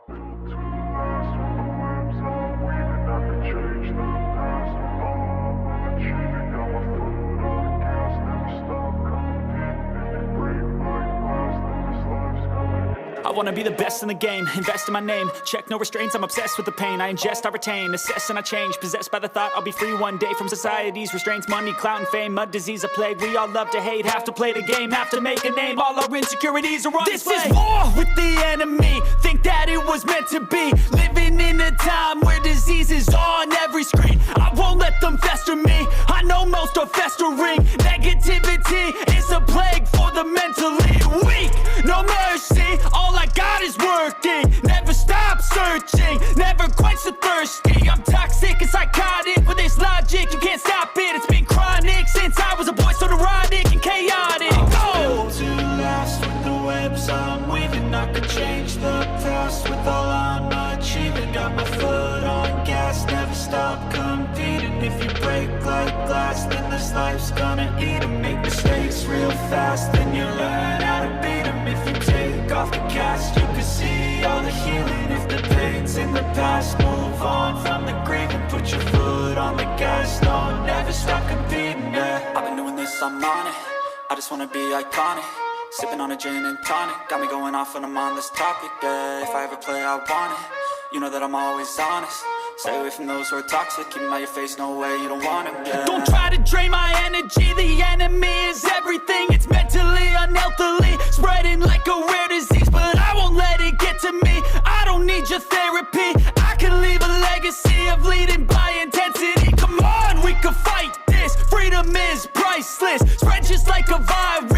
I wanna be the best in the game, invest in my name. Check no restraints, I'm obsessed with the pain. I ingest, I retain, assess and I change. Possessed by the thought I'll be free one day from society's restraints. Money, clout and fame, mud, disease, a plague. We all love to hate, have to play the game, have to make a name. All our insecurities are on display. This is war with the enemy, think that it was meant to be. Living in a time where disease is on every screen. I won't let them fester me, I know most are festering. Negativity is a plague for the mentally weak. No mercy, all I got is working. Never stop searching, never quench the thirsty. I'm toxic and psychotic, with this logic, you can't stop it. It's been chronic since I was a boy, so neurotic and chaotic. Built to last with the webs I'm weaving. I could change the past with all I'm achieving. Got my foot on gas, never stop competing. If you break like glass, then this life's gonna eat 'em. Make mistakes real fast, then you learn how to beat 'em. If you take off the cast, you can see all the healing. If the pain's in the past, move on from the grave and put your foot on the gas. No, never stop competing, yeah. I've been doing this, I'm on it. I just wanna be iconic. Sipping on a gin and tonic, got me going off when I'm on this topic, yeah. If I ever play, I want it. You know that I'm always honest. Stay away from those who are toxic. Keep them out your face, no way, you don't want them, yeah. Don't try to drain my energy. The enemy is everything. It's mentally, unhealthily, spreading like a rare disease. But I won't let it get to me. I don't need your therapy. I can leave a legacy of leading by intensity. Come on, we can fight this. Freedom is priceless. Spread just like a virus.